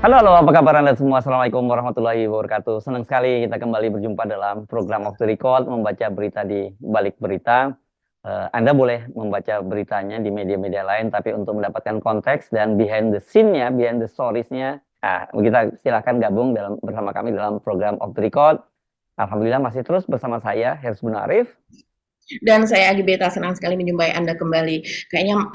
Halo, apa kabar Anda semua? Assalamualaikum warahmatullahi wabarakatuh. Senang sekali kita kembali berjumpa dalam program Off the Record, membaca berita di balik berita. Anda boleh membaca beritanya di media-media lain, tapi untuk mendapatkan konteks dan behind the scene-nya, behind the stories-nya, kita silakan gabung bersama kami dalam program Off the Record. Alhamdulillah masih terus bersama saya, Hersbun Arif. Dan saya Agi Beta senang sekali menjumpai Anda kembali. Kayaknya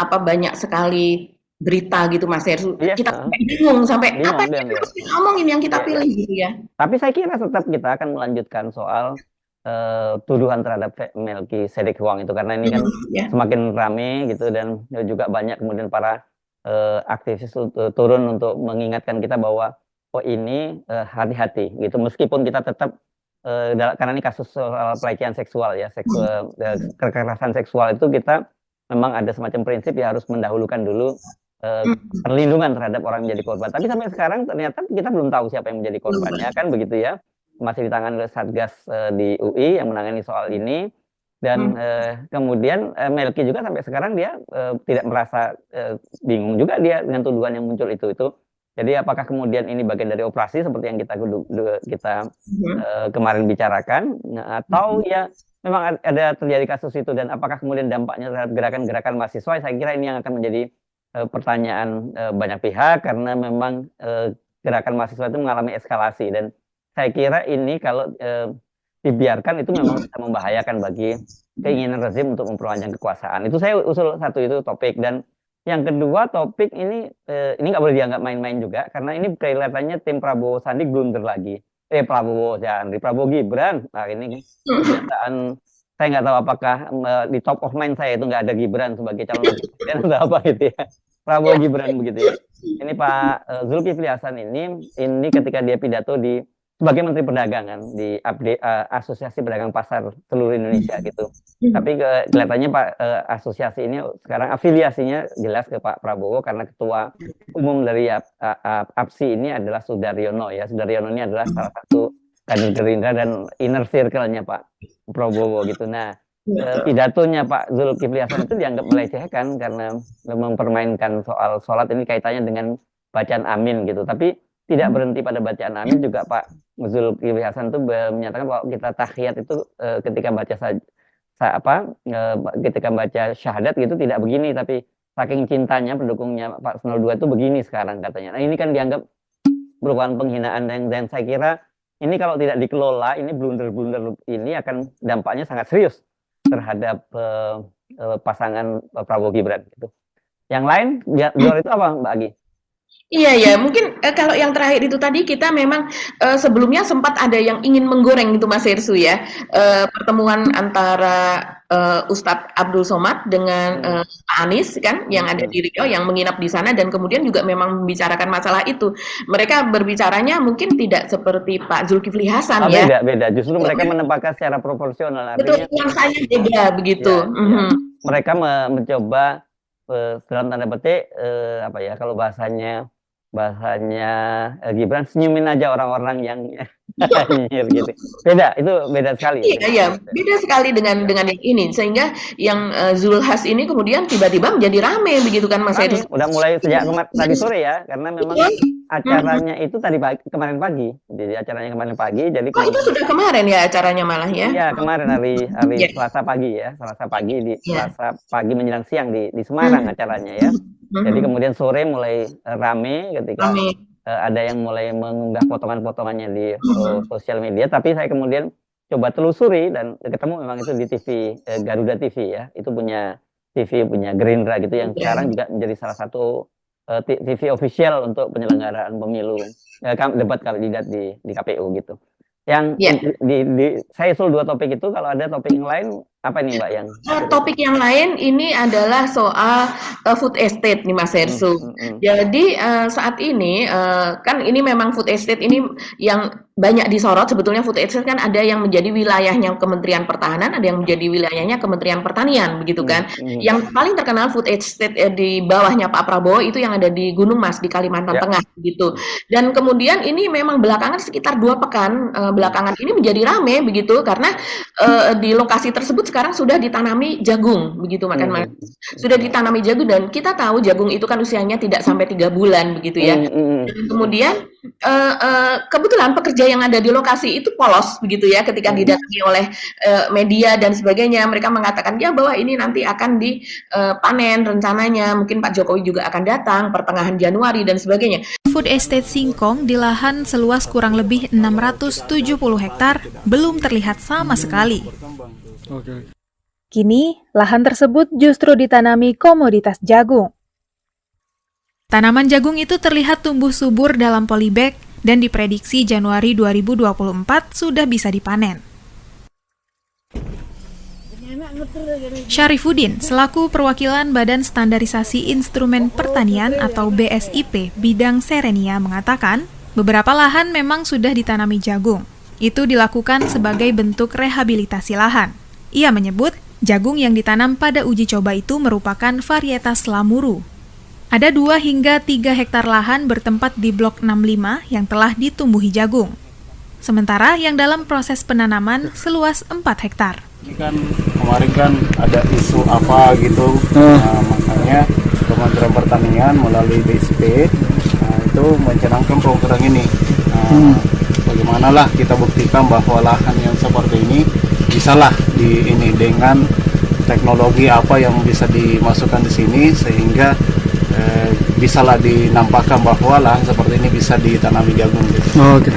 banyak sekali berita gitu Mas Heru. Iya, Kita bingung sampai apa bingung, yang bingung ya. harus kita omongin yang kita Iya, iya. pilih gitu ya. Tapi saya kira tetap kita akan melanjutkan soal tuduhan terhadap Melki Sedek Huang itu karena ini kan Ya. semakin rame gitu dan juga banyak kemudian para aktivis turun untuk mengingatkan kita bahwa ini hati-hati gitu meskipun kita tetap karena ini kasus soal pelecehan seksual ya kekerasan seksual itu kita memang ada semacam prinsip ya harus mendahulukan dulu perlindungan terhadap orang yang menjadi korban. Tapi sampai sekarang ternyata kita belum tahu siapa yang menjadi korbannya kan begitu ya. Masih ditangani oleh Satgas di UI yang menangani soal ini dan kemudian Melki juga sampai sekarang dia tidak merasa bingung juga dia dengan tuduhan yang muncul itu. Jadi apakah kemudian ini bagian dari operasi seperti yang kita kemarin bicarakan atau ya memang ada terjadi kasus itu dan apakah kemudian dampaknya terhadap gerakan-gerakan mahasiswa? Saya kira ini yang akan menjadi pertanyaan banyak pihak karena memang gerakan mahasiswa itu mengalami eskalasi dan saya kira ini kalau dibiarkan itu memang bisa membahayakan bagi keinginan rezim untuk memperpanjang kekuasaan. Itu saya usul satu itu topik dan yang kedua topik ini nggak boleh dianggap main-main juga karena ini kelihatannya tim Prabowo Sandi blunder lagi. Prabowo Gibran. Nah ini kebiasaan saya nggak tahu apakah di top of mind saya itu nggak ada Gibran sebagai calon presiden atau apa gitu ya. Prabowo Gibran begitu ya. Ini Pak Zulkifli Hasan ini ketika dia pidato sebagai Menteri Perdagangan di Asosiasi Pedagang Pasar seluruh Indonesia gitu. Tapi kelihatannya Pak asosiasi ini sekarang afiliasinya jelas ke Pak Prabowo karena ketua umum dari APSI ini adalah Sudaryono ya. Sudaryono ini adalah salah satu kader Gerindra dan inner circle-nya Pak Prabowo gitu. Nah, pidatonya Pak Zulkifli Hasan itu dianggap melecehkan karena mempermainkan soal sholat ini kaitannya dengan bacaan amin gitu. Tapi tidak berhenti pada bacaan amin juga Pak Zulkifli Hasan itu menyatakan bahwa kita tahiyat itu ketika ketika baca syahadat gitu tidak begini tapi saking cintanya pendukungnya Pak 02 itu begini sekarang katanya. Nah, ini kan dianggap merupakan penghinaan dan saya kira ini kalau tidak dikelola ini blunder-blunder ini akan dampaknya sangat serius terhadap pasangan Prabowo Gibran gitu. Yang lain di luar itu apa Mbak Agi? Iya ya, mungkin kalau yang terakhir itu tadi kita memang sebelumnya sempat ada yang ingin menggoreng itu Mas Hersu ya, pertemuan antara Ustadz Abdul Somad dengan Pak Anies kan yang ada di Riau yang menginap di sana dan kemudian juga memang membicarakan masalah itu. Mereka berbicaranya mungkin tidak seperti Pak Zulkifli Hasan ya. Beda. Justru mereka menempatkan secara proporsional Betul, artinya yang saya beda begitu. ya. Mereka mencoba dalam tanda petik apa ya kalau bahasanya Gibran senyumin aja orang-orang yang nyinyir gitu. Itu beda sekali. Iya, beda sekali dengan yang ini sehingga yang Zulhas ini kemudian tiba-tiba menjadi rame begitu kan Mas Heru. Udah mulai sejak tadi sore ya, karena memang acaranya itu kemarin pagi. Jadi acaranya kemarin pagi. Jadi itu sudah kemarin ya acaranya malah ya? Iya kemarin hari Selasa pagi ya, Selasa pagi menjelang siang di Semarang acaranya ya. Jadi kemudian sore mulai rame ketika ada yang mulai mengunggah potongan-potongannya di sosial media. Tapi saya kemudian coba telusuri dan ketemu memang itu di TV Garuda TV ya. Itu punya Gerindra gitu yang sekarang juga menjadi salah satu TV official untuk penyelenggaraan pemilu debat kandidat di KPU gitu. Yang saya usul dua topik itu, kalau ada topik yang lain apa nih Mbak yang topik yang lain ini adalah soal food estate nih Mas Hersu. Jadi saat ini kan ini memang food estate ini yang banyak disorot. Sebetulnya food estate kan ada yang menjadi wilayahnya Kementerian Pertahanan, ada yang menjadi wilayahnya Kementerian Pertanian begitu kan. Yang paling terkenal food estate di bawahnya Pak Prabowo itu yang ada di Gunung Mas di Kalimantan Tengah gitu. Dan kemudian ini memang belakangan sekitar 2 pekan belakangan ini menjadi rame begitu karena di lokasi tersebut sekarang sudah ditanami jagung, begitu makan Mas. Sudah ditanami jagung dan kita tahu jagung itu kan usianya tidak sampai 3 bulan begitu ya. Dan kemudian kebetulan pekerja yang ada di lokasi itu polos begitu ya, ketika didatangi oleh media dan sebagainya, mereka mengatakan ya bahwa ini nanti akan dipanen rencananya, mungkin Pak Jokowi juga akan datang pertengahan Januari dan sebagainya. Food Estate Singkong di lahan seluas kurang lebih 670 hektar belum terlihat sama sekali. Kini, lahan tersebut justru ditanami komoditas jagung. Tanaman jagung itu terlihat tumbuh subur dalam polybag dan diprediksi Januari 2024 sudah bisa dipanen. Syarifuddin, selaku perwakilan Badan Standarisasi Instrumen Pertanian atau BSIP bidang Serenia mengatakan, beberapa lahan memang sudah ditanami jagung. Itu dilakukan sebagai bentuk rehabilitasi lahan. Ia menyebut, jagung yang ditanam pada uji coba itu merupakan varietas lamuru. Ada 2 hingga 3 hektar lahan bertempat di Blok 65 yang telah ditumbuhi jagung. Sementara yang dalam proses penanaman seluas 4 hektar. Ini kan kemarin kan ada isu apa gitu, makanya Kementerian Pertanian melalui BSIP itu mencanangkan program ini. Bagaimanalah kita buktikan bahwa lahan yang seperti ini bisalah ini dengan teknologi apa yang bisa dimasukkan di sini sehingga bisalah dinampakkan bahwa lahan seperti ini bisa ditanami jagung gitu. Oke.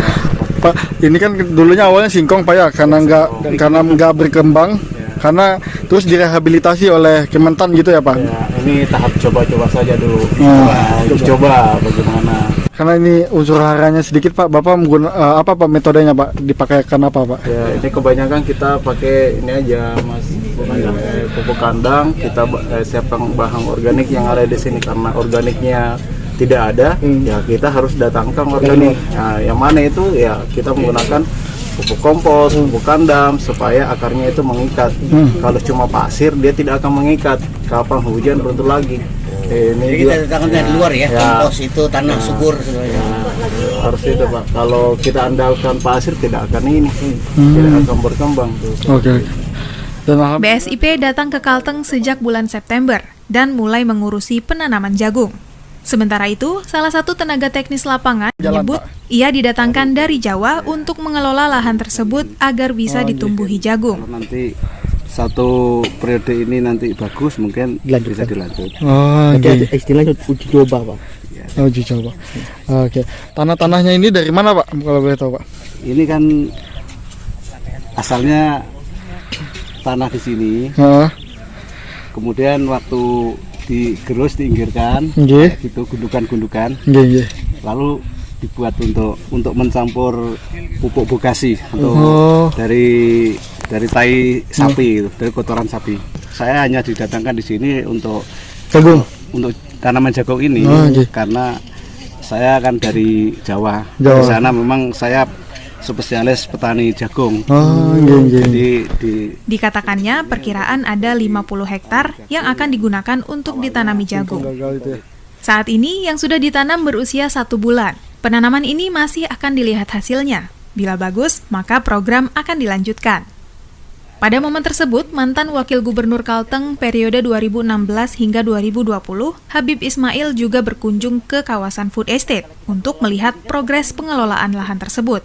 Pak, ini kan dulunya awalnya singkong Pak ya, karena nggak berkembang, karena terus direhabilitasi oleh Kementan gitu ya Pak? Ya, ini tahap coba-coba saja dulu. Coba bagaimana. Karena ini unsur haranya sedikit Pak, Bapak menggunakan apa Pak metodenya Pak? Dipakaikan apa Pak? Ya, ini kebanyakan kita pakai ini aja Mas, pupuk kandang, kita siapkan bahan organik yang ada di sini karena organiknya tidak ada, ya kita harus datangkan organik. Nah, yang mana itu ya kita menggunakan pupuk kompos, pupuk kandang supaya akarnya itu mengikat. Kalau cuma pasir dia tidak akan mengikat. Kapan hujan runtuh lagi. Ini jadi juga, kita datangkan dari luar ya, kompos itu tanah subur sebenarnya. Harus itu Pak. Kalau kita andalkan pasir tidak akan ini, tidak akan berkembang. Oke. BSIP datang ke Kalteng sejak bulan September dan mulai mengurusi penanaman jagung. Sementara itu, salah satu tenaga teknis lapangan menyebut ia didatangkan dari Jawa untuk mengelola lahan tersebut agar bisa ditumbuhi jagung. Nanti satu periode ini nanti bagus, mungkin bisa dilanjut. Jadi istilahnya uji coba Pak. Uji coba. Oke. Tanah-tanahnya ini dari mana Pak? Kalau boleh tahu Pak? Ini kan asalnya tanah di sini. Kemudian waktu digerus diinggirkan, gitu gundukan-gundukan, lalu dibuat untuk mencampur pupuk bogasi atau dari tai sapi, dari kotoran sapi. Saya hanya didatangkan di sini untuk jagung, untuk tanaman jagung ini, karena saya kan dari Jawa. Di sana memang saya spesialis petani jagung. Jadi dikatakannya perkiraan ada 50 hektar yang akan digunakan untuk ditanami jagung. Saat ini yang sudah ditanam berusia 1 bulan. Penanaman ini masih akan dilihat hasilnya. Bila bagus, maka program akan dilanjutkan. Pada momen tersebut, mantan Wakil Gubernur Kalteng periode 2016 hingga 2020, Habib Ismail juga berkunjung ke kawasan Food Estate untuk melihat progres pengelolaan lahan tersebut.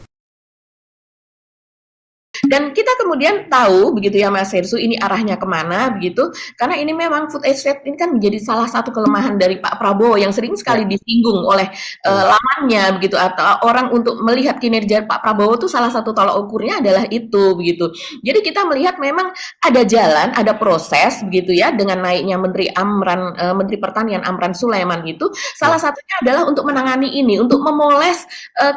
Dan kita kemudian tahu begitu ya Mas Hersu, ini arahnya kemana begitu, karena ini memang food estate ini kan menjadi salah satu kelemahan dari Pak Prabowo yang sering sekali disinggung oleh lawannya begitu, atau orang untuk melihat kinerja Pak Prabowo itu salah satu tolak ukurnya adalah itu begitu. Jadi kita melihat memang ada jalan, ada proses begitu ya, dengan naiknya Menteri Pertanian Amran Sulaiman itu salah satunya adalah untuk menangani ini, untuk memoles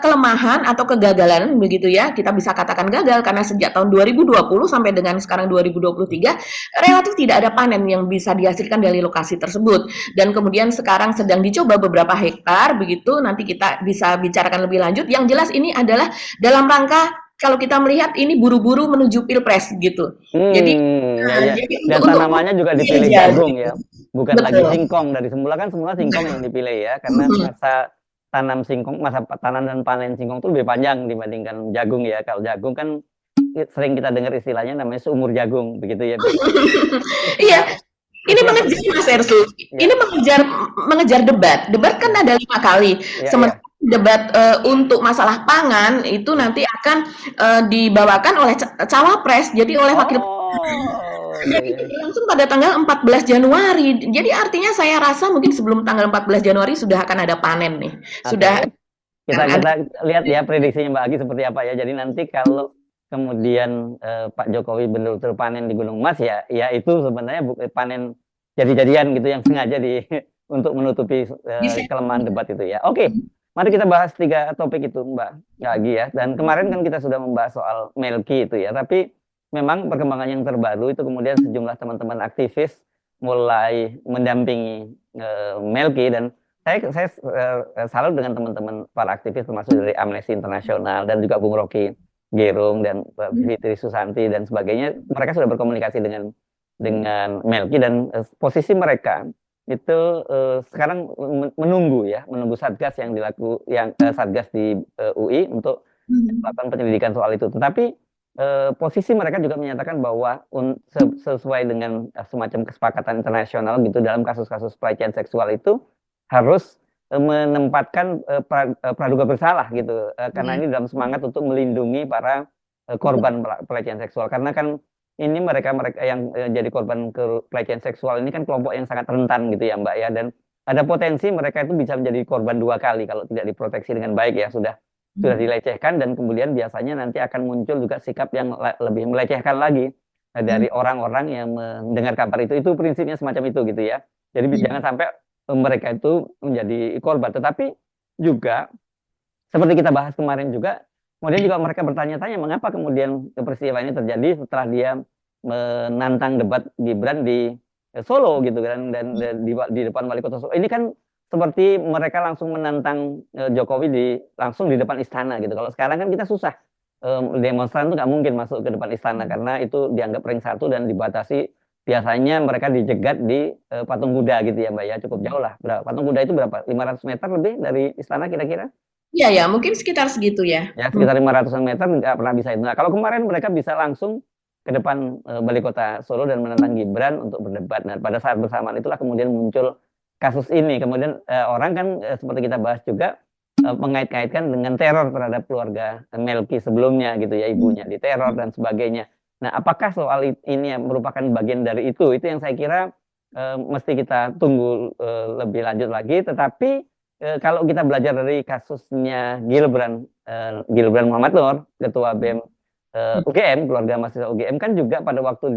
kelemahan atau kegagalan begitu ya, kita bisa katakan gagal karena sejak tahun 2020 sampai dengan sekarang 2023 relatif tidak ada panen yang bisa dihasilkan dari lokasi tersebut, dan kemudian sekarang sedang dicoba beberapa hektar begitu, nanti kita bisa bicarakan lebih lanjut. Yang jelas ini adalah dalam rangka kalau kita melihat ini buru-buru menuju Pilpres gitu. Jadi dan tanamannya juga dipilih jagung ya, bukan lagi singkong. Dari semula singkong yang dipilih ya, karena masa tanam dan panen singkong itu lebih panjang dibandingkan jagung ya. Kalau jagung kan sering kita dengar istilahnya namanya seumur jagung, begitu ya. Iya, ini mengejar Mas Ersu. Ini mengejar debat. Debat kan ada 5 kali. Sementara debat untuk masalah pangan itu nanti akan dibawakan oleh cawapres, jadi oleh wakil langsung pada tanggal 14 Januari. Jadi artinya saya rasa mungkin sebelum tanggal 14 Januari sudah akan ada panen nih. Sudah kita lihat ya prediksinya Mbak Agi seperti apa ya. Jadi nanti kalau kemudian Pak Jokowi benar-benar panen di Gunung Mas ya itu sebenarnya panen jadi-jadian gitu yang sengaja untuk menutupi kelemahan debat itu ya. Oke. Mari kita bahas 3 topik itu Mbak Agi ya. Dan kemarin kan kita sudah membahas soal Melki itu ya. Tapi memang perkembangan yang terbaru itu kemudian sejumlah teman-teman aktivis mulai mendampingi Melki, dan saya salut dengan teman-teman para aktivis termasuk dari Amnesty International dan juga Bung Rocky Gerung dan Fitri Susanti dan sebagainya. Mereka sudah berkomunikasi dengan Melki, dan posisi mereka itu sekarang menunggu satgas satgas di UI untuk melakukan penyelidikan soal itu. Tetapi posisi mereka juga menyatakan bahwa sesuai dengan semacam kesepakatan internasional gitu dalam kasus-kasus pelecehan seksual itu harus menempatkan praduga bersalah gitu, karena ini dalam semangat untuk melindungi para korban pelecehan seksual, karena kan ini mereka yang jadi korban pelecehan seksual ini kan kelompok yang sangat rentan gitu ya Mbak ya, dan ada potensi mereka itu bisa menjadi korban 2 kali kalau tidak diproteksi dengan baik ya, sudah dilecehkan, dan kemudian biasanya nanti akan muncul juga sikap yang lebih melecehkan lagi dari orang-orang yang mendengar kabar itu prinsipnya semacam itu gitu ya. Jadi jangan sampai mereka itu menjadi korban. Tetapi juga seperti kita bahas kemarin juga, kemudian juga mereka bertanya-tanya mengapa kemudian peristiwa ini terjadi setelah dia menantang debat Gibran di Solo gitu kan, dan di depan wali kota Solo. Ini kan seperti mereka langsung menantang Jokowi langsung di depan istana gitu. Kalau sekarang kan kita susah, demonstran itu nggak mungkin masuk ke depan istana karena itu dianggap ring 1 dan dibatasi. Biasanya mereka dijegat di Patung Kuda gitu ya Mbak ya, cukup jauh lah. Patung Kuda itu berapa? 500 meter lebih dari istana kira-kira? Iya ya, mungkin sekitar segitu ya. Ya, sekitar 500 meter nggak pernah bisa itu. Nah, kalau kemarin mereka bisa langsung ke depan wali kota Solo dan menantang Gibran untuk berdebat. Nah, pada saat bersamaan itulah kemudian muncul kasus ini. Kemudian orang kan seperti kita bahas juga mengait-kaitkan dengan teror terhadap keluarga Melki sebelumnya gitu ya, ibunya diteror dan sebagainya. Nah, apakah soal ini merupakan bagian dari itu? Itu yang saya kira mesti kita tunggu lebih lanjut lagi. Tetapi kalau kita belajar dari kasusnya Gibran Muhammad Nur, Ketua BEM UGM, keluarga mahasiswa UGM, kan juga pada waktu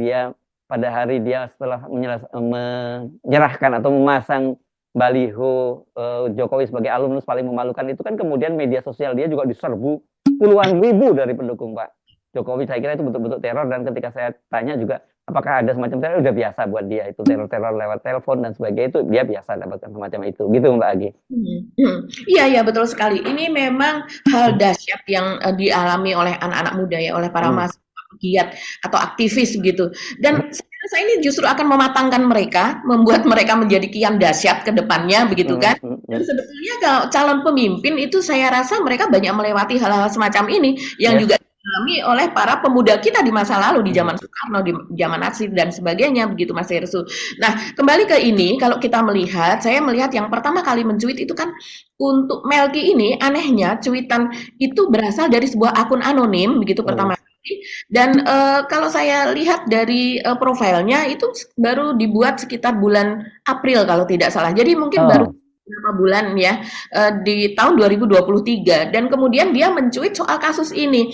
pada hari dia setelah menyerahkan atau memasang baliho Jokowi sebagai alumnus paling memalukan itu kan kemudian media sosial dia juga diserbu puluhan ribu dari pendukung Pak Jokowi. Saya kira itu betul-betul teror, dan ketika saya tanya juga apakah ada semacam teror, udah biasa buat dia itu teror lewat telepon dan sebagainya, itu dia biasa dapatkan semacam itu gitu Mbak Agi. Iya betul sekali. Ini memang hal dahsyat yang dialami oleh anak-anak muda ya, oleh para mahasiswa pegiat atau aktivis gitu. Dan saya rasa ini justru akan mematangkan mereka, membuat mereka menjadi kian dahsyat ke depannya begitu kan. Dan sebetulnya kalau calon pemimpin itu saya rasa mereka banyak melewati hal-hal semacam ini yang juga dialami oleh para pemuda kita di masa lalu, di zaman Soekarno, di zaman Natsir dan sebagainya begitu Mas Ersu. Nah, kembali ke ini, kalau kita melihat, saya melihat yang pertama kali mencuit itu kan untuk Melki ini, anehnya cuitan itu berasal dari sebuah akun anonim begitu pertama kali. Dan kalau saya lihat dari profilnya itu baru dibuat sekitar bulan April kalau tidak salah. Jadi mungkin baru beberapa bulan ya, di tahun 2023, dan kemudian dia mencuit soal kasus ini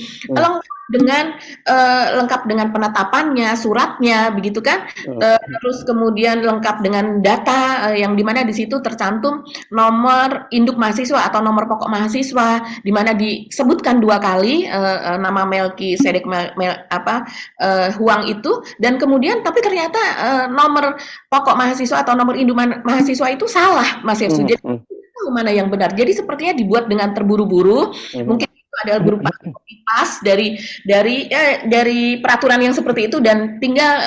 lengkap dengan penetapannya, suratnya begitu kan, terus kemudian lengkap dengan data yang dimana di situ tercantum nomor induk mahasiswa atau nomor pokok mahasiswa, dimana disebutkan 2 kali nama Melki Sedek Huang itu, dan kemudian tapi ternyata nomor pokok mahasiswa atau nomor induk mahasiswa itu salah Mas Ersu. Jadi tahu mana yang benar. Jadi sepertinya dibuat dengan terburu-buru, mungkin adalah berupa copy paste dari peraturan yang seperti itu dan tinggal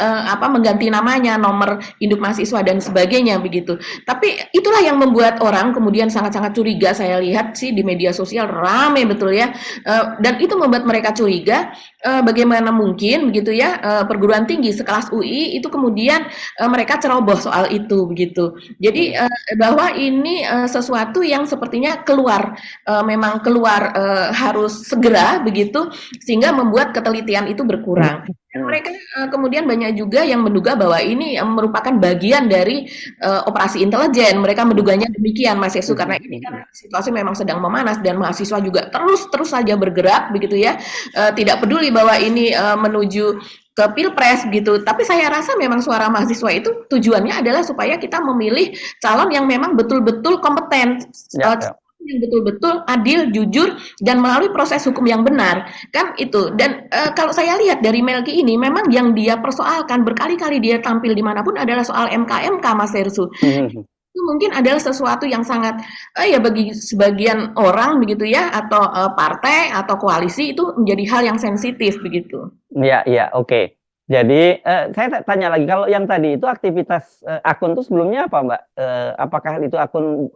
mengganti namanya, nomor induk mahasiswa dan sebagainya begitu. Tapi itulah yang membuat orang kemudian sangat-sangat curiga. Saya lihat sih di media sosial rame betul ya, dan itu membuat mereka curiga bagaimana mungkin begitu ya perguruan tinggi sekelas UI itu kemudian mereka ceroboh soal itu begitu. Jadi bahwa ini sesuatu yang sepertinya memang keluar harus segera begitu sehingga membuat ketelitian itu berkurang. Dan mereka kemudian banyak juga yang menduga bahwa ini merupakan bagian dari operasi intelijen. Mereka menduganya demikian, Mas Yesu, karena ini kan situasi memang sedang memanas dan mahasiswa juga terus saja bergerak begitu ya. Tidak peduli bahwa ini menuju ke pilpres gitu. Tapi saya rasa memang suara mahasiswa itu tujuannya adalah supaya kita memilih calon yang memang betul-betul kompeten. Yang betul-betul adil, jujur, dan melalui proses hukum yang benar, kan itu. Dan kalau saya lihat dari Melki ini, memang yang dia persoalkan berkali-kali dia tampil dimanapun adalah soal MK, Mas Hersu. Itu mungkin adalah sesuatu yang sangat ya bagi sebagian orang begitu ya, atau partai atau koalisi itu menjadi hal yang sensitif begitu. Iya, oke. Jadi saya tanya lagi, kalau yang tadi itu aktivitas akun itu sebelumnya apa, Mbak? Apakah itu akun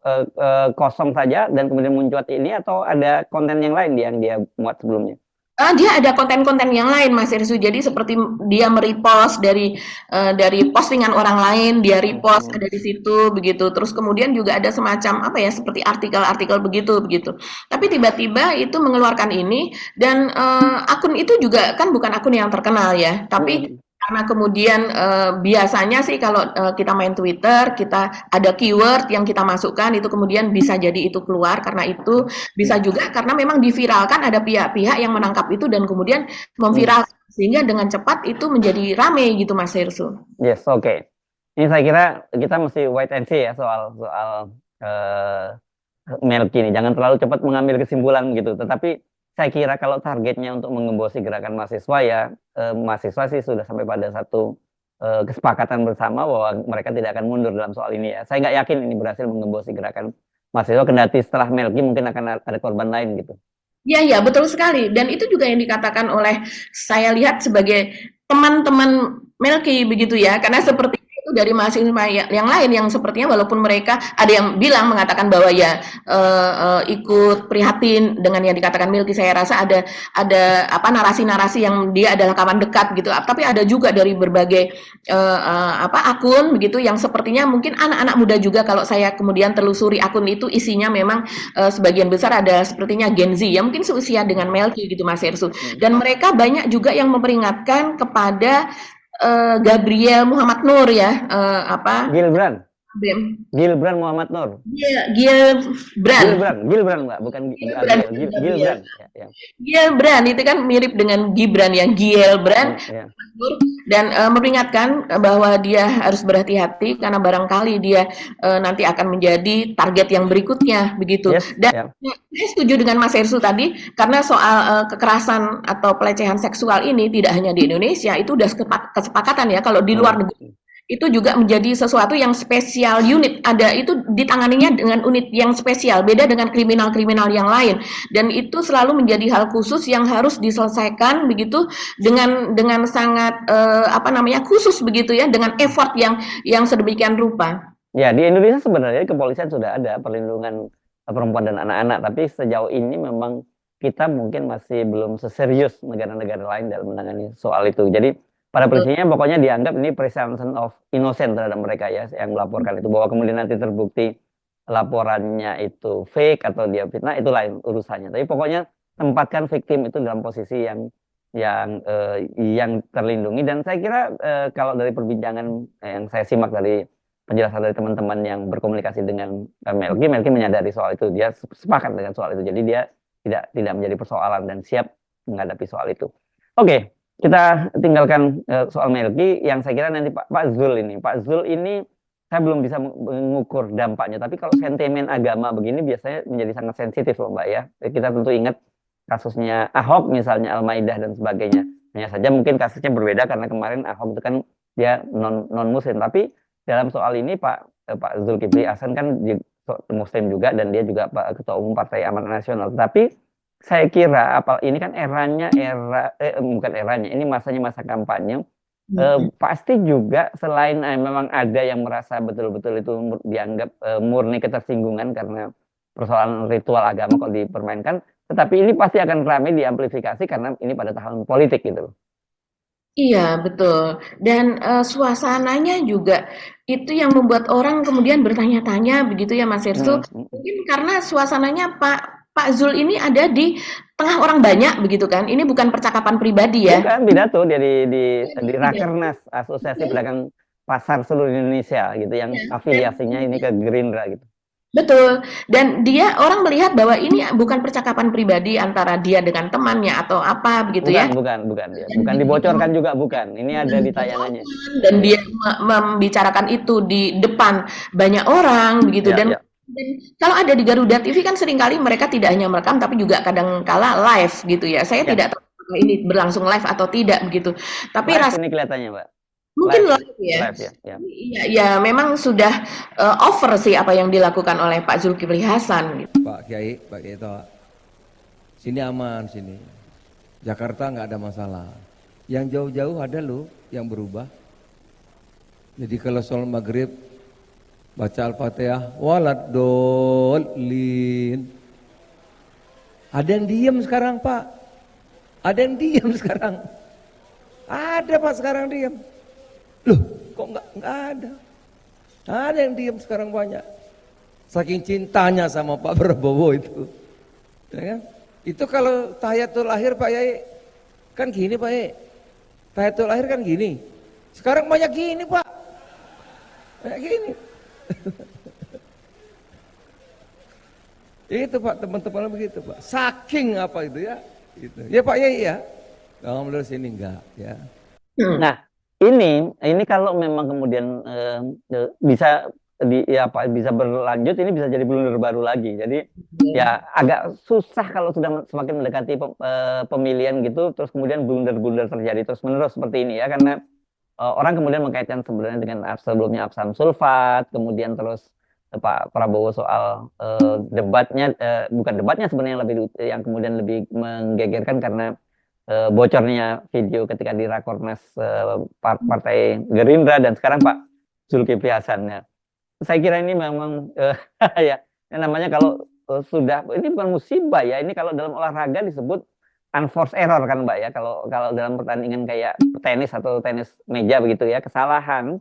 kosong saja dan kemudian muncul ini, atau ada konten yang lain yang dia muat sebelumnya? Dia ada konten-konten yang lain, Mas Irsu. Jadi seperti dia merepost dari postingan orang lain, dia repost ada di situ begitu. Terus kemudian juga ada semacam seperti artikel-artikel begitu. Tapi tiba-tiba itu mengeluarkan ini dan akun itu juga kan bukan akun yang terkenal ya. Tapi karena kemudian biasanya sih kalau kita main Twitter, kita ada keyword yang kita masukkan, itu kemudian bisa jadi itu keluar karena itu, bisa juga karena memang diviralkan, ada pihak-pihak yang menangkap itu dan kemudian memviralkan, sehingga dengan cepat itu menjadi rame gitu, Mas Hersu. Yes, oke. Ini saya kira kita mesti wait and see ya soal Melki ini. Jangan terlalu cepat mengambil kesimpulan gitu. Tetapi saya kira kalau targetnya untuk mengembosi gerakan mahasiswa ya, mahasiswa sih sudah sampai pada satu kesepakatan bersama bahwa mereka tidak akan mundur dalam soal ini ya. Saya nggak yakin ini berhasil mengembosi gerakan mahasiswa, kendati setelah Melki mungkin akan ada korban lain gitu. Iya, betul sekali. Dan itu juga yang dikatakan oleh, saya lihat sebagai teman-teman Melki begitu ya, karena seperti itu dari mahasiswa yang lain yang sepertinya walaupun mereka ada yang mengatakan bahwa ya ikut prihatin dengan yang dikatakan Melki, saya rasa ada narasi-narasi yang dia adalah kawan dekat gitu, tapi ada juga dari berbagai akun begitu yang sepertinya mungkin anak-anak muda juga. Kalau saya kemudian telusuri akun itu isinya memang sebagian besar ada sepertinya Gen Z ya, mungkin seusia dengan Melki gitu, Mas Hersu. Dan mereka banyak juga yang memperingatkan kepada Gabriel Muhammad Nur ya, Gilbran Muhammad Nur. Gilbran, Mbak, bukan Gilbran. Gilbran itu kan mirip dengan Gibran yang Gilbran. Dan memperingatkan bahwa dia harus berhati-hati karena barangkali dia nanti akan menjadi target yang berikutnya begitu. Dan saya setuju dengan Mas Hersu tadi, karena soal kekerasan atau pelecehan seksual ini tidak hanya di Indonesia, itu udah kesepakatan ya, kalau di luar negeri itu juga menjadi sesuatu yang spesial unit, ada itu ditanganinya dengan unit yang spesial, beda dengan kriminal-kriminal yang lain, dan itu selalu menjadi hal khusus yang harus diselesaikan begitu dengan sangat khusus begitu ya, dengan effort yang sedemikian rupa. Ya, di Indonesia sebenarnya kepolisian sudah ada perlindungan perempuan dan anak-anak, tapi sejauh ini memang kita mungkin masih belum seserius negara-negara lain dalam menangani soal itu. Jadi pada prinsipnya pokoknya dianggap ini presumption of innocent terhadap mereka ya yang melaporkan itu, bahwa kemudian nanti terbukti laporannya itu fake atau dia fitnah, itu lain urusannya. Tapi pokoknya tempatkan victim itu dalam posisi yang terlindungi. Dan saya kira kalau dari perbincangan yang saya simak dari penjelasan dari teman-teman yang berkomunikasi dengan Melki menyadari soal itu, dia sepakat dengan soal itu. Jadi dia tidak menjadi persoalan dan siap menghadapi soal itu. Oke. Kita tinggalkan soal Melki, yang saya kira nanti Pak Zul ini saya belum bisa mengukur dampaknya, tapi kalau sentimen agama begini biasanya menjadi sangat sensitif loh, Mbak ya. Kita tentu ingat kasusnya Ahok misalnya, Al-Maidah dan sebagainya. Hanya saja mungkin kasusnya berbeda karena kemarin Ahok itu kan dia non muslim, tapi dalam soal ini Pak Zulkifli Hasan kan Muslim juga, dan dia juga Ketua Umum Partai Amanat Nasional. Tapi saya kira ini kan bukan eranya, ini masanya masa kampanye. Pasti juga selain memang ada yang merasa betul-betul itu dianggap murni ketersinggungan karena persoalan ritual agama kok dipermainkan, tetapi ini pasti akan ramai diamplifikasi karena ini pada tahun politik gitu loh. Iya, betul. Dan, suasananya juga itu yang membuat orang kemudian bertanya-tanya begitu ya, Mas Irsu. Mungkin karena suasananya Pak Zul ini ada di tengah orang banyak begitu kan. Ini bukan percakapan pribadi ya. Bukan pidato dia di Rakernas Asosiasi Pedagang Pasar seluruh Indonesia gitu yang afiliasinya ini ke Gerindra gitu. Betul, dan orang melihat bahwa ini bukan percakapan pribadi antara dia dengan temannya atau apa begitu ya. Bukan dia. Bukan dibocorkan juga, bukan. Ini ada di tayangannya. Dan dia membicarakan itu di depan banyak orang begitu. Dan kalau ada di Garuda TV kan seringkali mereka tidak hanya merekam tapi juga kadang kala live gitu ya. Saya tidak tahu apakah ini berlangsung live atau tidak begitu. Tapi ini kelihatannya, Mbak. Mungkin live ya. Iya, ya memang sudah over sih apa yang dilakukan oleh Pak Zulkifli Hasan. Gitu. Pak Kiai Toha, sini aman sini. Jakarta nggak ada masalah. Yang jauh-jauh ada loh yang berubah. Jadi kalau sholat maghrib baca Al-Fatihah, waladolin. Ada yang diem sekarang Pak. Ada yang diem sekarang. Ada Pak sekarang diem. Loh, kok nggak ada? Ada yang diem sekarang banyak. Saking cintanya sama Pak Prabowo itu. Ya kan? Itu kalau tahiyatul akhir Pak Yai, kan gini Pak Yai. Tahiyatul akhir kan gini. Sekarang banyak gini Pak. Banyak gini. Itu Pak, teman-teman begitu Pak. Saking apa itu ya? Gitu. Ya Pak Yai ya. Alhamdulillah sini enggak ya. Nah, ini kalau memang kemudian bisa bisa berlanjut, ini bisa jadi blunder baru lagi. Jadi ya agak susah kalau sudah semakin mendekati pemilihan gitu, terus kemudian blunder-blunder terjadi terus menerus seperti ini ya, karena orang kemudian mengkaitkan sebenarnya dengan sebelumnya Absam Sulfat, kemudian terus Pak Prabowo soal debatnya, bukan debatnya sebenarnya yang kemudian lebih menggegerkan karena bocornya video ketika di Rakornas Partai Gerindra, dan sekarang Pak Zulkifli Hasan. Saya kira ini memang ya namanya kalau sudah, ini bukan musibah ya, ini kalau dalam olahraga disebut unforced error kan Mbak ya, kalau dalam pertandingan kayak tenis atau tenis meja begitu ya, kesalahan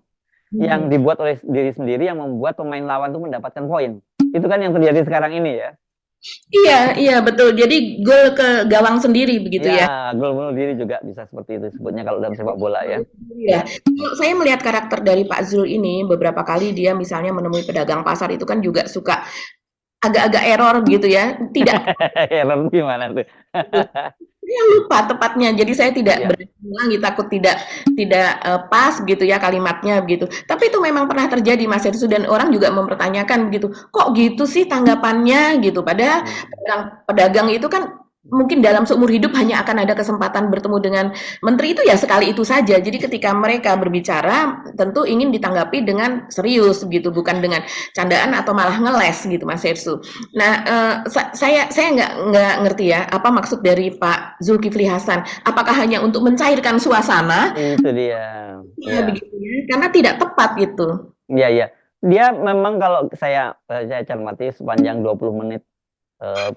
yang dibuat oleh diri sendiri yang membuat pemain lawan itu mendapatkan poin. Itu kan yang terjadi sekarang ini ya. Iya betul. Jadi gol ke gawang sendiri begitu ya. Ya, gol bunuh diri juga bisa seperti itu sebutnya kalau dalam sepak bola ya. Iya. Saya melihat karakter dari Pak Zul ini beberapa kali dia misalnya menemui pedagang pasar itu kan juga suka agak-agak error gitu ya. Tidak. Error gimana tuh? Saya lupa tepatnya. Jadi saya tidak berani ulangi, takut tidak pas gitu ya kalimatnya begitu. Tapi itu memang pernah terjadi Mas Irsu, dan orang juga mempertanyakan begitu. Kok gitu sih tanggapannya gitu. Padahal pedagang itu kan mungkin dalam seumur hidup hanya akan ada kesempatan bertemu dengan menteri itu ya sekali itu saja. Jadi ketika mereka berbicara tentu ingin ditanggapi dengan serius gitu, bukan dengan candaan atau malah ngeles gitu Mas Irsu. Nah, saya nggak ngerti ya apa maksud dari Pak Zulkifli Hasan. Apakah hanya untuk mencairkan suasana? Itu dia. Ya, begitu ya. Karena tidak tepat gitu. Iya. Dia memang kalau saya cermati sepanjang 20 menit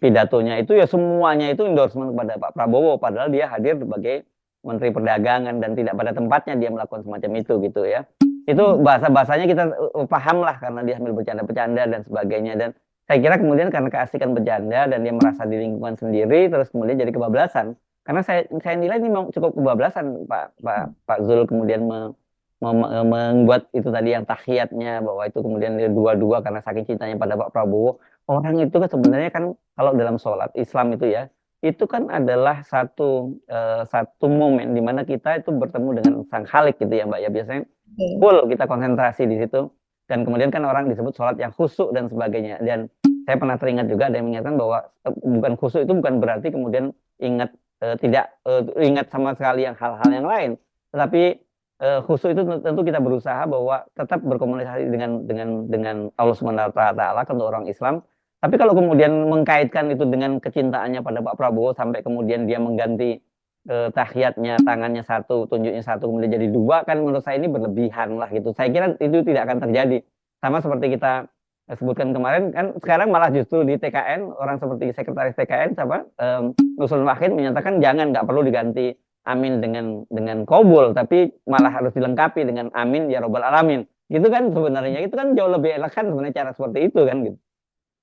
pidatonya itu ya semuanya itu endorsement kepada Pak Prabowo, padahal dia hadir sebagai Menteri Perdagangan dan tidak pada tempatnya dia melakukan semacam itu gitu ya. Itu bahasanya kita paham lah karena dia sambil bercanda-bercanda dan sebagainya, dan saya kira kemudian karena keasikan bercanda dan dia merasa di lingkungan sendiri terus kemudian jadi kebablasan. Karena saya nilai ini cukup kebablasan Pak Zul kemudian membuat itu tadi yang tahiyatnya, bahwa itu kemudian dua-dua karena saking cintanya pada Pak Prabowo. Orang itu kan sebenarnya kan kalau dalam sholat Islam itu ya, itu kan adalah satu momen di mana kita itu bertemu dengan Sang Khalik gitu ya Mbak ya, biasanya full kita konsentrasi di situ, dan kemudian kan orang disebut sholat yang khusyuk dan sebagainya. Dan saya pernah teringat juga ada yang mengingatkan bahwa bukan khusyuk itu bukan berarti kemudian tidak ingat sama sekali yang hal-hal yang lain, tetapi khusyuk itu tentu kita berusaha bahwa tetap berkomunikasi dengan Allah Subhanahu wa taala untuk orang Islam, Tapi kalau kemudian mengkaitkan itu dengan kecintaannya pada Pak Prabowo sampai kemudian dia mengganti tahiyatnya, tangannya satu, tunjuknya satu, kemudian jadi dua, kan menurut saya ini berlebihan lah gitu. Saya kira itu tidak akan terjadi. Sama seperti kita sebutkan kemarin, kan sekarang malah justru di TKN, orang seperti sekretaris TKN, Nusron Wahid menyatakan jangan, nggak perlu diganti amin dengan qabul, tapi malah harus dilengkapi dengan amin ya robbal alamin. Gitu kan sebenarnya, itu kan jauh lebih elegan sebenarnya cara seperti itu kan gitu.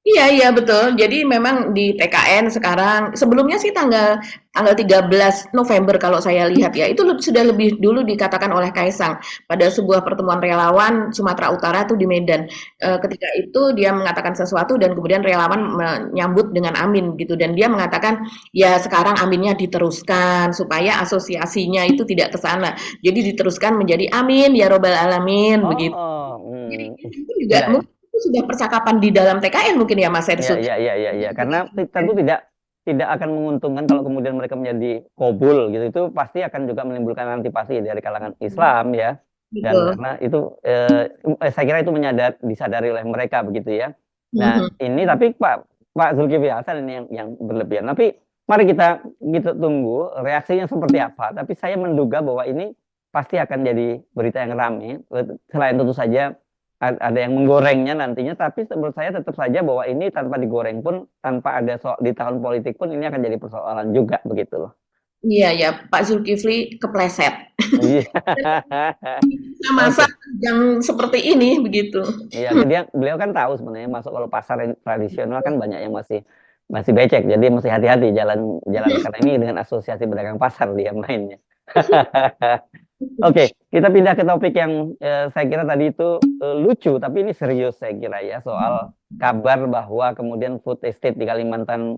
Iya betul. Jadi memang di TKN sekarang, sebelumnya sih tanggal 13 November kalau saya lihat ya, itu sudah lebih dulu dikatakan oleh Kaisang pada sebuah pertemuan relawan Sumatera Utara tuh di Medan. Ketika itu dia mengatakan sesuatu dan kemudian relawan menyambut dengan amin gitu, dan dia mengatakan ya sekarang aminnya diteruskan supaya asosiasinya itu tidak ke sana. Jadi diteruskan menjadi amin ya robbal alamin begitu. Jadi itu juga mungkin sudah percakapan di dalam TKN mungkin ya Mas Hersu. Iya. Karena tentu tidak akan menguntungkan kalau kemudian mereka menjadi qabul gitu. Itu pasti akan juga menimbulkan antipati dari kalangan Islam ya. Dan karena itu saya kira itu disadari oleh mereka begitu ya. Nah, ini tapi Pak Zulkifli Hasan ini yang berlebihan. Tapi mari kita tunggu reaksinya seperti apa. Tapi saya menduga bahwa ini pasti akan jadi berita yang ramai. Selain tentu saja ada yang menggorengnya nantinya, tapi menurut saya tetap saja bahwa ini tanpa digoreng pun, tanpa ada di tahun politik pun, ini akan jadi persoalan juga begitu loh. Iya, Pak Zulkifli kepleset. Iya. Masa yang seperti ini begitu. Iya, beliau kan tahu sebenarnya masuk kalau pasar tradisional kan banyak yang masih becek, jadi mesti hati-hati jalan karena ini dengan asosiasi pedagang pasar dia mainnya. Oke, kita pindah ke topik yang saya kira tadi itu lucu, tapi ini serius saya kira ya, soal kabar bahwa kemudian food estate di Kalimantan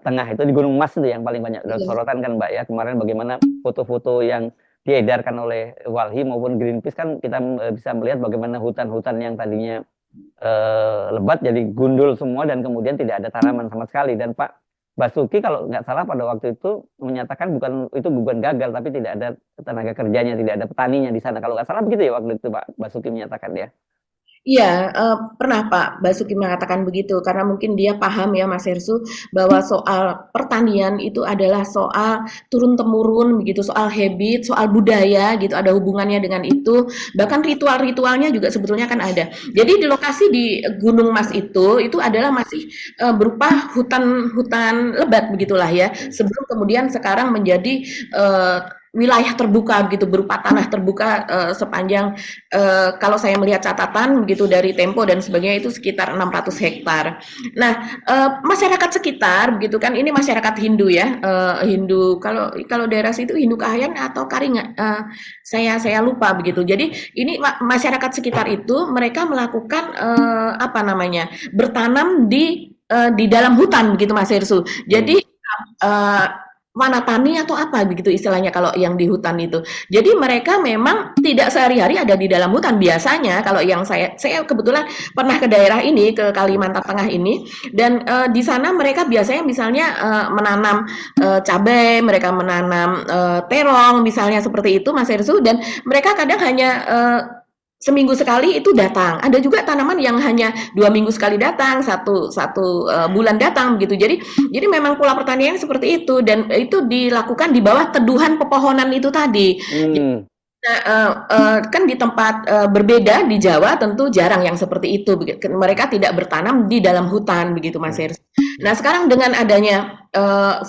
Tengah itu di Gunung Mas itu yang paling banyak sorotan kan Mbak ya. Kemarin bagaimana foto-foto yang diedarkan oleh Walhi maupun Greenpeace, kan kita bisa melihat bagaimana hutan-hutan yang tadinya lebat jadi gundul semua dan kemudian tidak ada tanaman sama sekali. Dan Pak Basuki kalau nggak salah pada waktu itu menyatakan bukan gagal, tapi tidak ada tenaga kerjanya, tidak ada petaninya di sana. Kalau nggak salah begitu ya waktu itu Pak Basuki menyatakan ya. Iya, pernah Pak Basuki mengatakan begitu, karena mungkin dia paham ya Mas Hersu, bahwa soal pertanian itu adalah soal turun-temurun begitu, soal habit, soal budaya gitu, ada hubungannya dengan itu, bahkan ritual-ritualnya juga sebetulnya kan ada. Jadi di lokasi di Gunung Mas itu adalah masih berupa hutan lebat begitulah ya, sebelum kemudian sekarang menjadi wilayah terbuka begitu, berupa tanah terbuka sepanjang kalau saya melihat catatan begitu dari Tempo dan sebagainya itu sekitar 600 hektar. Nah, masyarakat sekitar begitu kan, ini masyarakat Hindu ya, Hindu kalau daerah situ Hindu Kahayan atau Karinga, saya lupa begitu. Jadi ini masyarakat sekitar itu mereka melakukan bertanam di dalam hutan begitu Mas Hersu. Jadi wanatani atau apa begitu istilahnya kalau yang di hutan itu. Jadi mereka memang tidak sehari-hari ada di dalam hutan biasanya. Kalau yang saya kebetulan pernah ke daerah ini, ke Kalimantan Tengah ini, dan di sana mereka biasanya misalnya menanam cabai, mereka menanam terong misalnya seperti itu Mas Hersu, dan mereka kadang hanya seminggu sekali itu datang. Ada juga tanaman yang hanya 2 minggu sekali datang, satu bulan datang begitu. Jadi memang pola pertanian seperti itu, dan itu dilakukan di bawah teduhan pepohonan itu tadi. Kan di tempat berbeda di Jawa tentu jarang yang seperti itu. Mereka tidak bertanam di dalam hutan begitu Mas Hersu. Nah sekarang dengan adanya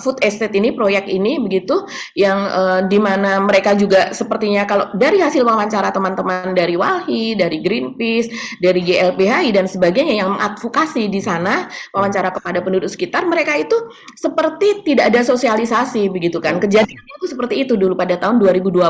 food estate ini, proyek ini begitu, yang di mana mereka juga sepertinya kalau dari hasil wawancara teman-teman dari Walhi, dari Greenpeace, dari GLPHI dan sebagainya yang mengadvokasi di sana, wawancara kepada penduduk sekitar, mereka itu seperti tidak ada sosialisasi begitu kan. Kejadian itu seperti itu dulu pada tahun 2020,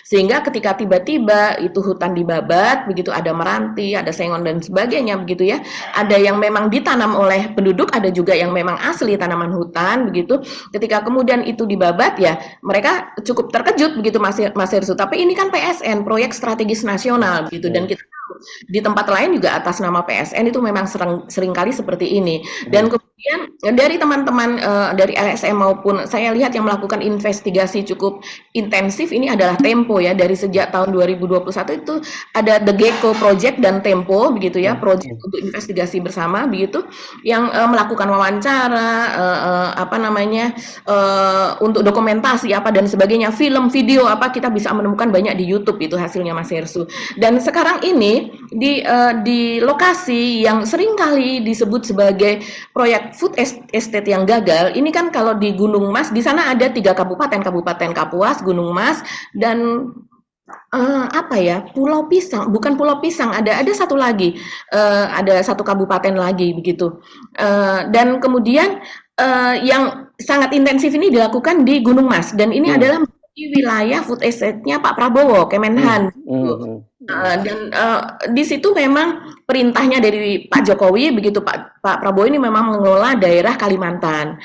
sehingga ketika tiba-tiba itu hutan dibabat begitu, ada meranti, ada sengon dan sebagainya begitu ya. Ada yang memang ditanam oleh penduduk, ada juga yang memang asli tanaman hutan begitu. Ketika kemudian itu dibabat ya, mereka cukup terkejut begitu Mas Hersu. Tapi ini kan PSN, proyek strategis nasional begitu, dan kita tahu Di tempat lain juga atas nama PSN itu memang seringkali seperti ini. Dan kemudian dari teman-teman dari LSM maupun saya lihat yang melakukan investigasi cukup intensif ini adalah Tempo ya. Dari sejak tahun 2021 itu ada The Gecko Project dan Tempo begitu ya, project untuk investigasi bersama begitu yang melakukan wawancara untuk dokumentasi apa dan sebagainya, film, video apa kita bisa menemukan banyak di YouTube itu hasilnya Mas Hersu. Dan sekarang ini di lokasi yang seringkali disebut sebagai proyek food estate yang gagal, ini kan kalau di Gunung Mas, di sana ada 3 kabupaten, Kabupaten Kapuas, Gunung Mas, dan Pulau Pisang, bukan Pulau Pisang, ada satu lagi, ada satu kabupaten lagi begitu. Dan kemudian yang sangat intensif ini dilakukan di Gunung Mas, dan ini adalah di wilayah food estate-nya Pak Prabowo, Kemenhan. Dan di situ memang perintahnya dari Pak Jokowi begitu, Pak Prabowo ini memang mengelola daerah Kalimantan.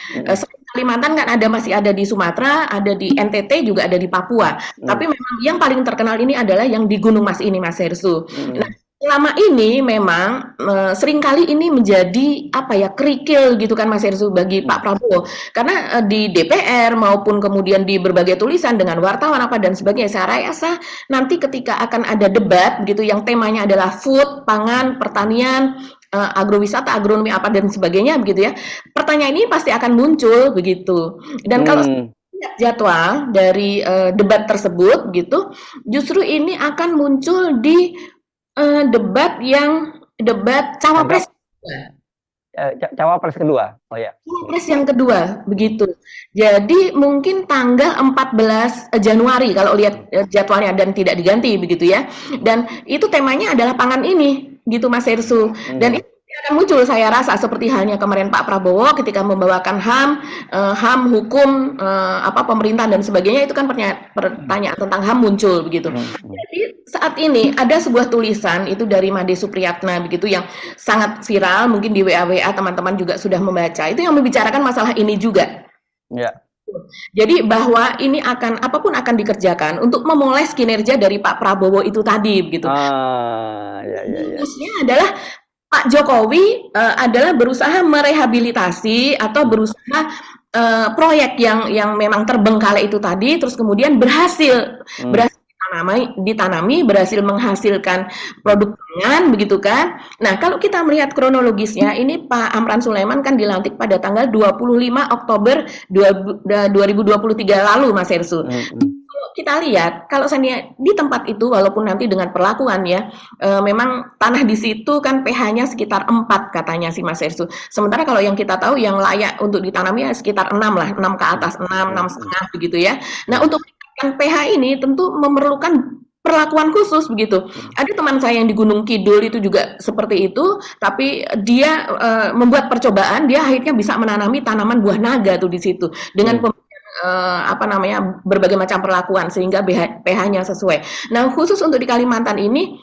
Kalimantan kan masih ada di Sumatera, ada di NTT, juga ada di Papua. Tapi memang yang paling terkenal ini adalah yang di Gunung Mas ini, Mas Hersu. Nah, selama ini memang seringkali ini menjadi kerikil gitu kan Mas Hersu bagi Pak Prabowo, karena di DPR maupun kemudian di berbagai tulisan dengan wartawan dan sebagainya, saya rasa nanti ketika akan ada debat gitu yang temanya adalah food, pangan, pertanian, agrowisata, agronomi dan sebagainya begitu ya, pertanyaan ini pasti akan muncul begitu. Dan kalau jadwal dari debat tersebut gitu, justru ini akan muncul di debat cawapres cawapres kedua. Oh ya. Cawapres yang kedua begitu. Jadi mungkin tanggal 14 Januari kalau lihat jadwalnya dan tidak diganti begitu ya. Dan itu temanya adalah pangan ini gitu Mas Hersu. Dan itu akan muncul saya rasa seperti halnya kemarin Pak Prabowo ketika membawakan HAM, hukum, pemerintahan dan sebagainya, itu kan pertanyaan tentang HAM muncul begitu. Jadi saat ini ada sebuah tulisan itu dari Made Supriyatna begitu yang sangat viral, mungkin di WA teman-teman juga sudah membaca. Itu yang membicarakan masalah ini juga. Ya. Jadi bahwa ini apapun akan dikerjakan untuk memoles kinerja dari Pak Prabowo itu tadi begitu. Fokusnya adalah Pak Jokowi adalah berusaha merehabilitasi atau berusaha proyek yang memang terbengkalai itu tadi, terus kemudian berhasil ditanami, berhasil menghasilkan produk pangan begitu kan. Nah, kalau kita melihat kronologisnya, ini Pak Amran Sulaiman kan dilantik pada tanggal 25 Oktober 2023 lalu Mas Hersu. Kita lihat kalau seandainya di tempat itu walaupun nanti dengan perlakuan ya memang tanah di situ kan pH-nya sekitar 4 katanya si Mas Hersu. Sementara kalau yang kita tahu yang layak untuk ditanami ya sekitar 6 lah, 6 ke atas, 6,5 begitu ya. Nah, untuk pH ini tentu memerlukan perlakuan khusus begitu. Ada teman saya yang di Gunung Kidul itu juga seperti itu, tapi dia membuat percobaan, dia akhirnya bisa menanami tanaman buah naga tuh di situ dengan berbagai macam perlakuan sehingga pH-nya sesuai. Nah, khusus untuk di Kalimantan ini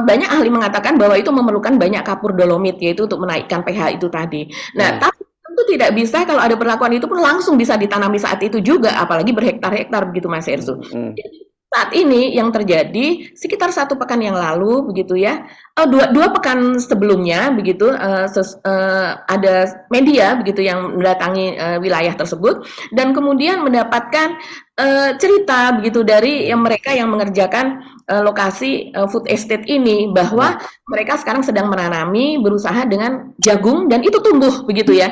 banyak ahli mengatakan bahwa itu memerlukan banyak kapur dolomit yaitu untuk menaikkan pH itu tadi. Nah, tapi tentu tidak bisa kalau ada perlakuan itu pun langsung bisa ditanami saat itu juga, apalagi berhektar-hektar begitu Mas Hersu. Jadi saat ini yang terjadi sekitar 1 pekan yang lalu begitu ya, dua pekan sebelumnya begitu ada media begitu yang mendatangi wilayah tersebut dan kemudian mendapatkan cerita begitu dari mereka yang mengerjakan lokasi food estate ini bahwa mereka sekarang sedang menanami, berusaha dengan jagung dan itu tumbuh begitu ya.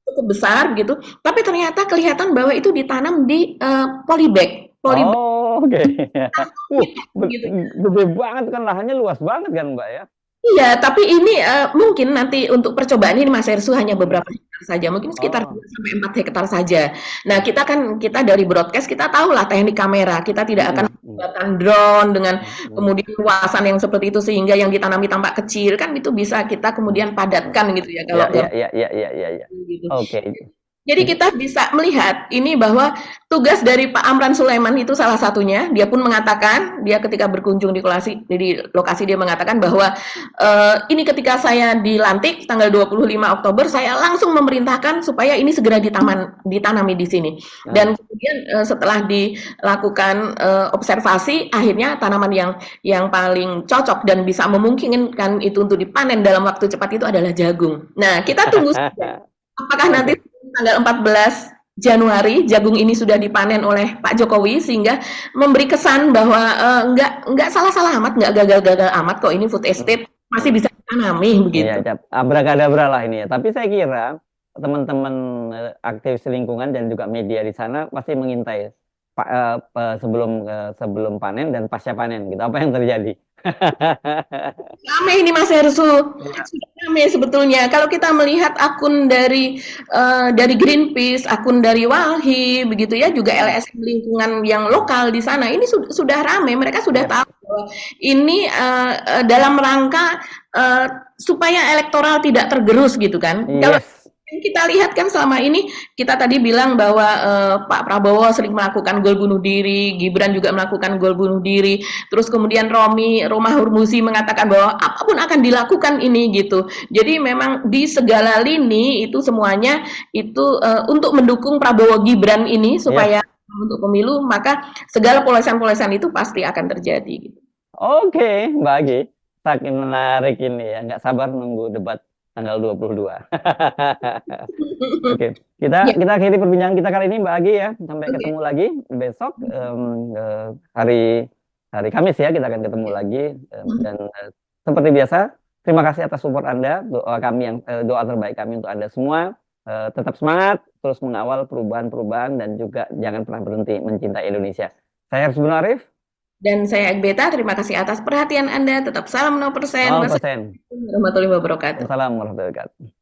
Cukup besar begitu, tapi ternyata kelihatan bahwa itu ditanam di polybag. Oke. Gede banget kan, lahannya luas banget kan Mbak ya? Iya, tapi ini mungkin nanti untuk percobaan ini Mas Hersu hanya beberapa hektar saja, mungkin sekitar 3 sampai 4 hektar saja. Nah, kita dari broadcast kita tahu lah teknik kamera, kita tidak akan menggunakan drone dengan kemudian luasan yang seperti itu sehingga yang ditanami tampak kecil kan itu bisa kita kemudian padatkan gitu ya kalau Iya. gitu. Oke. Jadi kita bisa melihat ini bahwa tugas dari Pak Amran Sulaiman itu salah satunya. Dia pun mengatakan, dia ketika berkunjung di lokasi dia mengatakan bahwa ini ketika saya dilantik tanggal 25 Oktober, saya langsung memerintahkan supaya ini segera ditanami di sini. Dan kemudian setelah dilakukan observasi, akhirnya tanaman yang paling cocok dan bisa memungkinkan itu untuk dipanen dalam waktu cepat itu adalah jagung. Nah, kita tunggu saja. Apakah nanti tanggal 14 Januari jagung ini sudah dipanen oleh Pak Jokowi sehingga memberi kesan bahwa enggak salah-salah amat, enggak gagal-gagal amat kok, ini food estate masih bisa ditanami begitu. Iya, abrakadabra lah ini ya. Tapi saya kira teman-teman aktivis lingkungan dan juga media di sana pasti mengintai sebelum panen dan pasca panen gitu. Apa yang terjadi? Rame ini Mas Hersu, sudah rame sebetulnya. Kalau kita melihat akun dari Greenpeace, akun dari Walhi, begitu ya, juga LSM lingkungan yang lokal di sana, ini sudah rame. Mereka sudah tahu bahwa ini dalam rangka supaya elektoral tidak tergerus gitu kan. Kalau kita lihat kan selama ini kita tadi bilang bahwa Pak Prabowo sering melakukan gol bunuh diri, Gibran juga melakukan gol bunuh diri, terus kemudian Romah Hurmuzi mengatakan bahwa apapun akan dilakukan ini gitu. Jadi memang di segala lini itu semuanya itu untuk mendukung Prabowo Gibran ini supaya untuk pemilu, maka segala polesan-polesan itu pasti akan terjadi gitu. Oke, Mbak Agi, saking menarik ini ya, nggak sabar nunggu debat tanggal 22. Oke, kita akhiri perbincangan kita kali ini Mbak Agi ya. Sampai ketemu lagi besok hari Kamis ya, kita akan ketemu lagi dan seperti biasa terima kasih atas support Anda, doa terbaik kami untuk Anda semua. Tetap semangat, terus mengawal perubahan-perubahan dan juga jangan pernah berhenti mencintai Indonesia. Saya Harus Bin Arif. Dan saya Egbeta, terima kasih atas perhatian Anda. Tetap salam 0%. 0%. Warahmatullahi wabarakatuh. Assalamualaikum warahmatullahi wabarakatuh.